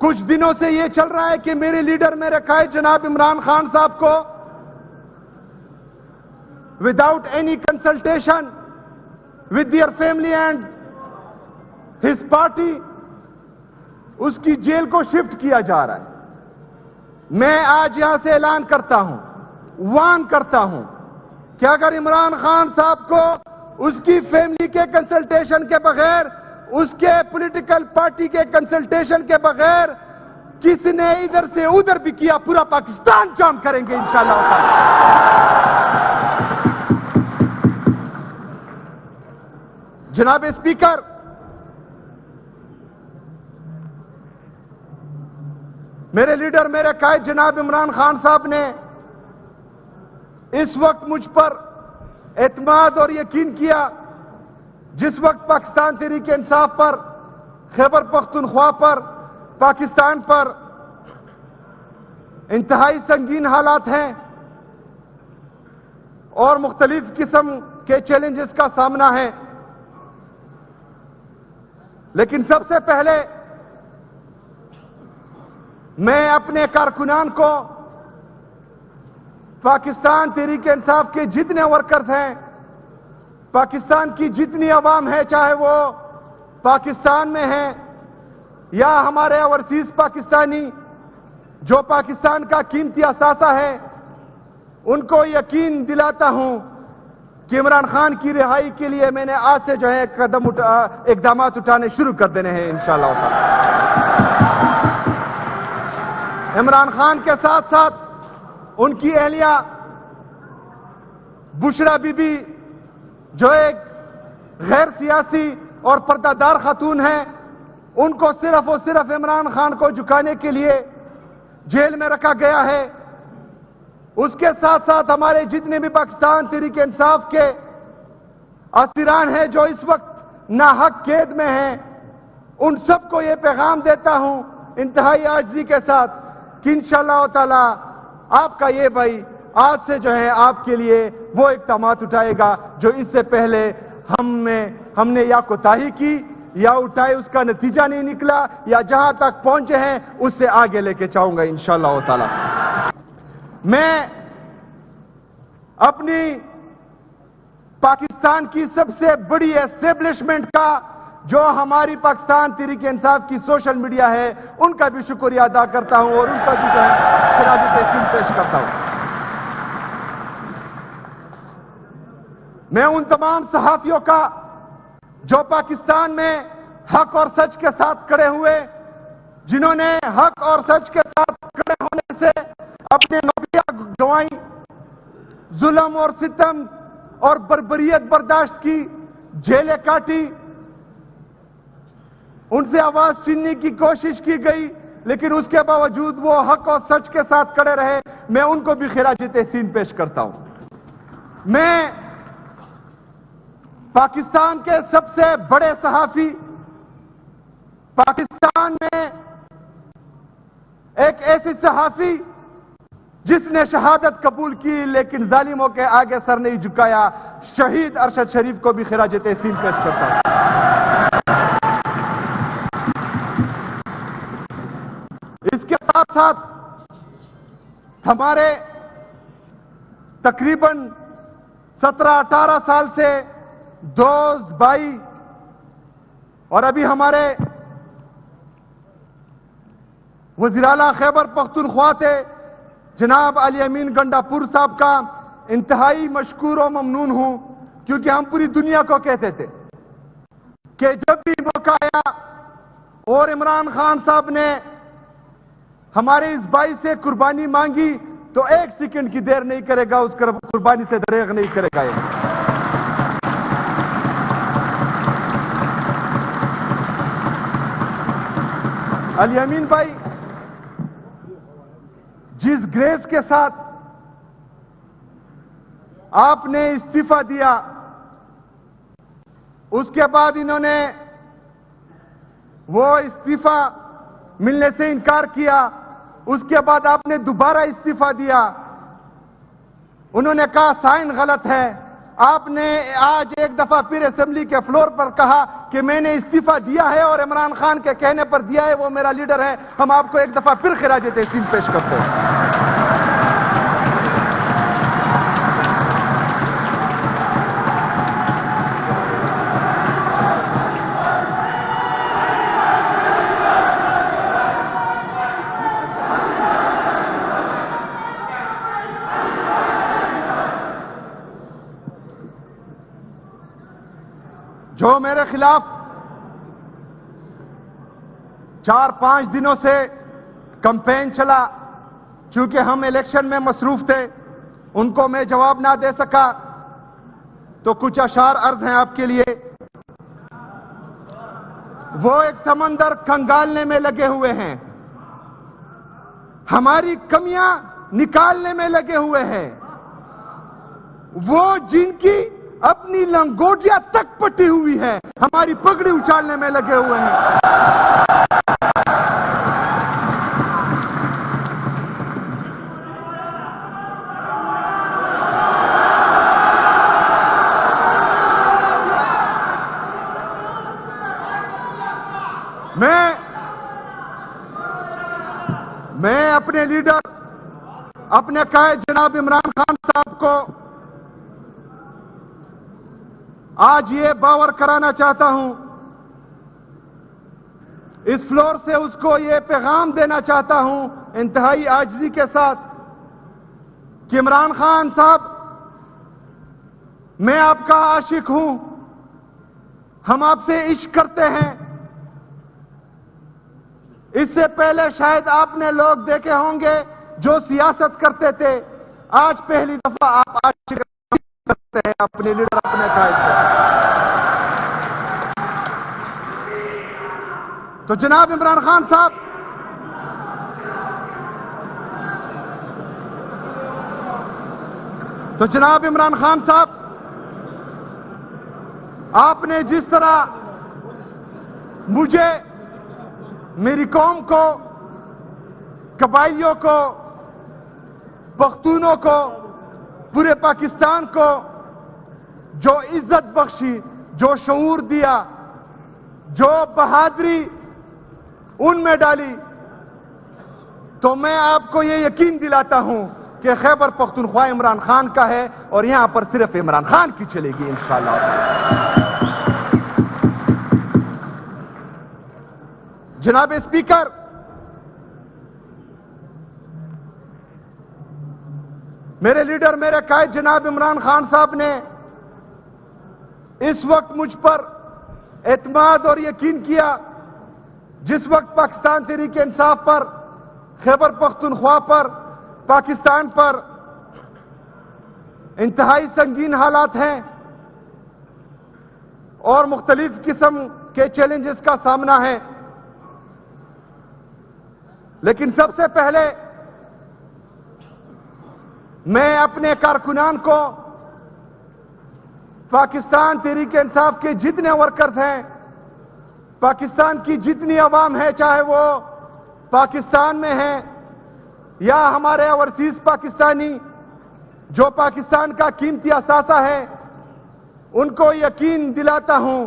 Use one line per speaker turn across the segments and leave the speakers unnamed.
کچھ دنوں سے یہ چل رہا ہے کہ میرے لیڈر میرے قائد جناب عمران خان صاحب کو without any consultation with their family and his party اس کی جیل کو شفٹ کیا جا رہا ہے۔ میں آج یہاں سے اعلان کرتا ہوں، وارن کرتا ہوں کہ اگر عمران خان صاحب کو اس کی فیملی کے کنسلٹیشن کے بغیر، اس کے پولیٹیکل پارٹی کے کنسلٹیشن کے بغیر کسی نے ادھر سے ادھر بھی کیا، پورا پاکستان جام کریں گے انشاءاللہ تعالی۔ جناب اسپیکر، میرے لیڈر میرے قائد جناب عمران خان صاحب نے اس وقت مجھ پر اعتماد اور یقین کیا جس وقت پاکستان تحریک انصاف پر، خیبر پختونخوا پر، پاکستان پر انتہائی سنگین حالات ہیں اور مختلف قسم کے چیلنجز کا سامنا ہے، لیکن سب سے پہلے میں اپنے کارکنان کو، پاکستان تحریک انصاف کے جتنے ورکرز ہیں، پاکستان کی جتنی عوام ہے، چاہے وہ پاکستان میں ہیں یا ہمارے اوورسیز پاکستانی جو پاکستان کا قیمتی اثاثہ ہے، ان کو یقین دلاتا ہوں کہ عمران خان کی رہائی کے لیے میں نے آج سے جو ہے اقدامات اٹھانے شروع کر دینے ہیں انشاءاللہ تعالی۔ عمران خان کے ساتھ ساتھ ان کی اہلیہ بشرا بی بی جو ایک غیر سیاسی اور پردہ دار خاتون ہیں، ان کو صرف اور صرف عمران خان کو جھکانے کے لیے جیل میں رکھا گیا ہے۔ اس کے ساتھ ساتھ ہمارے جتنے بھی پاکستان تحریک انصاف کے اسیران ہیں جو اس وقت ناحق قید میں ہیں، ان سب کو یہ پیغام دیتا ہوں انتہائی عاجزی کے ساتھ کہ انشاءاللہ تعالی آپ کا یہ بھائی آج سے جو ہے آپ کے لیے وہ اقدامات اٹھائے گا جو اس سے پہلے ہم نے یا کوتاہی کی یا اٹھائے، اس کا نتیجہ نہیں نکلا، یا جہاں تک پہنچے ہیں اس سے آگے لے کے جاؤں گا انشاءاللہ تعالی۔ میں اپنی پاکستان کی سب سے بڑی اسٹیبلشمنٹ کا جو ہماری پاکستان تحریک انصاف کی سوشل میڈیا ہے ان کا بھی شکریہ ادا کرتا ہوں اور ان کا بھی جو ہے خراج تحسین پیش کرتا ہوں۔ میں ان تمام صحافیوں کا جو پاکستان میں حق اور سچ کے ساتھ کھڑے ہوئے، جنہوں نے حق اور سچ کے ساتھ کھڑے ہونے سے اپنے نوکریاں گنوائیں، ظلم اور ستم اور بربریت برداشت کی، جیلیں کاٹی، ان سے آواز چھیننے کی کوشش کی گئی، لیکن اس کے باوجود وہ حق اور سچ کے ساتھ کھڑے رہے، میں ان کو بھی خراج تحسین پیش کرتا ہوں۔ میں پاکستان کے سب سے بڑے صحافی، پاکستان میں ایک ایسی صحافی جس نے شہادت قبول کی لیکن ظالموں کے آگے سر نہیں جھکایا، شہید ارشد شریف کو بھی خراج تحسین پیش کرتا ہوں۔ اس کے ساتھ ساتھ ہمارے تقریباً 17-18 سال سے دوست بھائی اور ابھی ہمارے وزیر اعلیٰ خیبر پختونخوا تھے جناب علی امین گنڈا پور صاحب کا انتہائی مشکور و ممنون ہوں، کیونکہ ہم پوری دنیا کو کہتے تھے کہ جب بھی موقع آیا اور عمران خان صاحب نے ہمارے اس بھائی سے قربانی مانگی تو 1 سیکنڈ کی دیر نہیں کرے گا، اس قربانی سے دریغ نہیں کرے گا۔ علی امین بھائی جس گریس کے ساتھ آپ نے استعفیٰ دیا، اس کے بعد انہوں نے وہ استعفیٰ ملنے سے انکار کیا، اس کے بعد آپ نے دوبارہ استعفیٰ دیا، انہوں نے کہا سائن غلط ہے، آپ نے آج ایک دفعہ پھر اسمبلی کے فلور پر کہا کہ میں نے استعفیٰ دیا ہے اور عمران خان کے کہنے پر دیا ہے، وہ میرا لیڈر ہے. ہم آپ کو ایک دفعہ پھر خراج تحسین پیش کرتے ہیں. جو میرے خلاف 4-5 دنوں سے کمپین چلا، چونکہ ہم الیکشن میں مصروف تھے، ان کو میں جواب نہ دے سکا، تو کچھ اشعار عرض ہیں آپ کے لیے. وہ ایک سمندر کھنگالنے میں لگے ہوئے ہیں، ہماری کمیاں نکالنے میں لگے ہوئے ہیں. وہ جن کی اپنی لنگوٹیاں تک پٹی ہوئی ہے، ہماری پگڑی اچھالنے میں لگے ہوئے ہیں. میں اپنے لیڈر، اپنے قائد جناب عمران خان صاحب کو آج یہ باور کرانا چاہتا ہوں، اس فلور سے اس کو یہ پیغام دینا چاہتا ہوں انتہائی عاجزی کے ساتھ کہ عمران خان صاحب، میں آپ کا عاشق ہوں، ہم آپ سے عشق کرتے ہیں. اس سے پہلے شاید آپ نے لوگ دیکھے ہوں گے جو سیاست کرتے تھے، آج پہلی دفعہ آپ عاشق کرتے ہیں اپنے لیڈر، اپنے قائد سے. تو جناب عمران خان صاحب، آپ نے جس طرح مجھے، میری قوم کو، قبائلیوں کو، پختونوں کو، پورے پاکستان کو جو عزت بخشی، جو شعور دیا، جو بہادری ان میں ڈالی، تو میں آپ کو یہ یقین دلاتا ہوں کہ خیبر پختونخوا عمران خان کا ہے اور یہاں پر صرف عمران خان کی چلے گی انشاءاللہ. جناب اسپیکر، میرے لیڈر، میرے قائد جناب عمران خان صاحب نے اس وقت مجھ پر اعتماد اور یقین کیا جس وقت پاکستان تحریک انصاف پر، خیبر پختونخوا پر، پاکستان پر انتہائی سنگین حالات ہیں اور مختلف قسم کے چیلنجز کا سامنا ہے. لیکن سب سے پہلے میں اپنے کارکنان کو، پاکستان تحریک انصاف کے جتنے ورکرز ہیں، پاکستان کی جتنی عوام ہے، چاہے وہ پاکستان میں ہیں یا ہمارے اوورسیز پاکستانی جو پاکستان کا قیمتی اثاثہ ہے، ان کو یقین دلاتا ہوں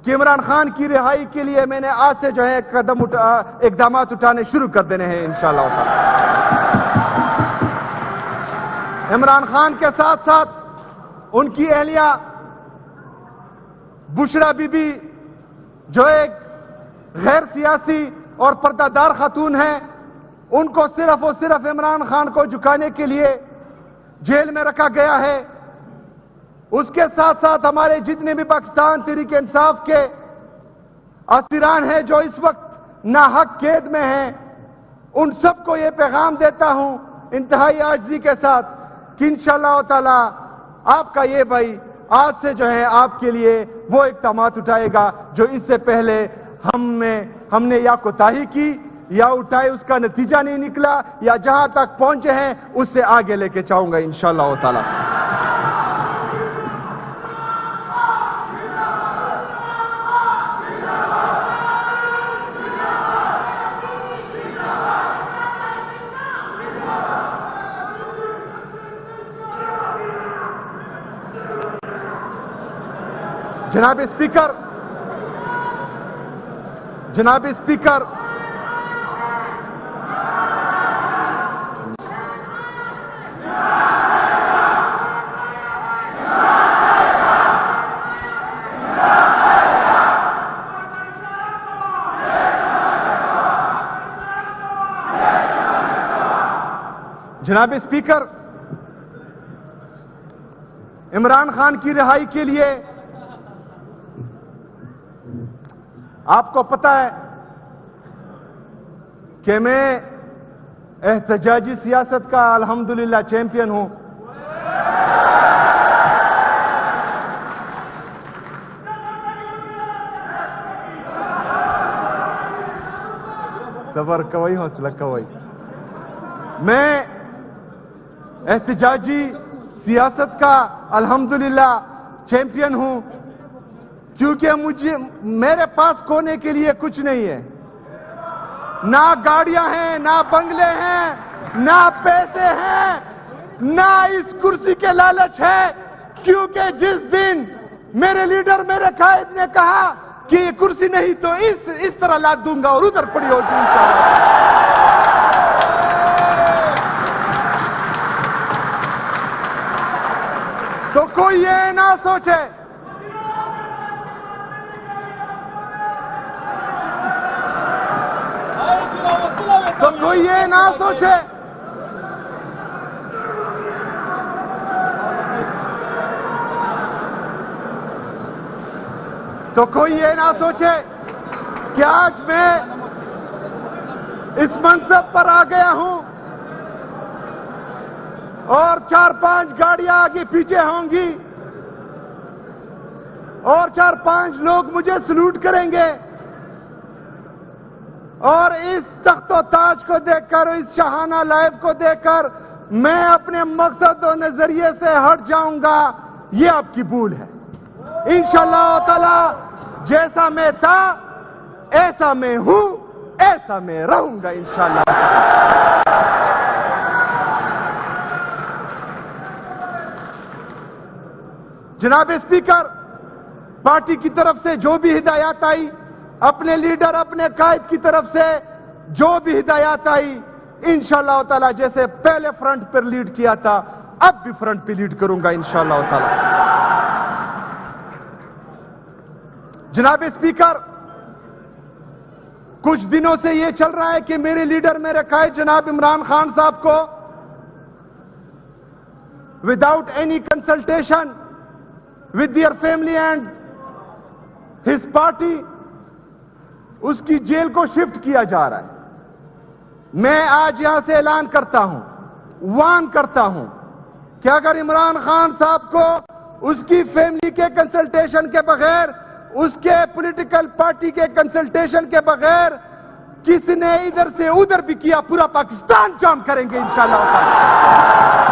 کہ عمران خان کی رہائی کے لیے میں نے آج سے جو ہے اقدامات اٹھانے شروع کر دینے ہیں انشاءاللہ تعالی. عمران خان کے ساتھ ساتھ ان کی اہلیہ بشرا بی بی جو ایک غیر سیاسی اور پردہ دار خاتون ہیں، ان کو صرف اور صرف عمران خان کو جھکانے کے لیے جیل میں رکھا گیا ہے. اس کے ساتھ ساتھ ہمارے جتنے بھی پاکستان تحریک انصاف کے اسیران ہیں جو اس وقت ناحق قید میں ہیں، ان سب کو یہ پیغام دیتا ہوں انتہائی عاجزی کے ساتھ کہ انشاءاللہ تعالی آپ کا یہ بھائی آج سے جو ہے آپ کے لیے وہ اقدامات اٹھائے گا جو اس سے پہلے ہم نے یا کوتاہی کی یا اٹھائے، اس کا نتیجہ نہیں نکلا، یا جہاں تک پہنچے ہیں اس سے آگے لے کے چاہوں گا انشاءاللہ تعالی. جناب اسپیکر جناب اسپیکر جناب اسپیکر عمران خان کی رہائی کے لیے آپ کو پتا ہے کہ میں احتجاجی سیاست کا الحمدللہ چیمپئن ہوں. صبر کوئی حوصلہ کوئی. میں احتجاجی سیاست کا الحمدللہ چیمپئن ہوں کیونکہ میرے پاس کھونے کے لیے کچھ نہیں ہے. نہ گاڑیاں ہیں، نہ بنگلے ہیں، نہ پیسے ہیں، نہ اس کرسی کے لالچ ہے. کیونکہ جس دن میرے لیڈر، میرے قائد نے کہا کہ یہ کرسی نہیں تو اس طرح لاد دوں گا اور ادھر پڑی ہوگی انشاءاللہ. تو کوئی یہ نہ سوچے کوئی یہ نہ سوچے کہ آج میں اس منصب پر آ گیا ہوں اور 4-5 گاڑیاں آگے پیچھے ہوں گی اور 4-5 لوگ مجھے سلوٹ کریں گے اور اس تخت و تاج کو دیکھ کر، اس شاہانہ لائف کو دیکھ کر میں اپنے مقصد و نظریے سے ہٹ جاؤں گا. یہ آپ کی بھول ہے. انشاءاللہ تعالی جیسا میں تھا ایسا میں ہوں، ایسا میں رہوں گا انشاءاللہ. جناب اسپیکر، پارٹی کی طرف سے جو بھی ہدایات آئی، اپنے لیڈر، اپنے قائد کی طرف سے جو بھی ہدایات آئی، انشاءاللہ تعالی جیسے پہلے فرنٹ پر لیڈ کیا تھا اب بھی فرنٹ پہ لیڈ کروں گا انشاءاللہ تعالی. جناب اسپیکر، کچھ دنوں سے یہ چل رہا ہے کہ میرے لیڈر، میرے قائد جناب عمران خان صاحب کو without any consultation with their family and his party اس کی جیل کو شفٹ کیا جا رہا ہے. میں آج یہاں سے اعلان کرتا ہوں، وارن کرتا ہوں کہ اگر عمران خان صاحب کو اس کی فیملی کے کنسلٹیشن کے بغیر، اس کے پولیٹیکل پارٹی کے کنسلٹیشن کے بغیر کسی نے ادھر سے ادھر بھی کیا، پورا پاکستان جام کریں گے انشاءاللہ.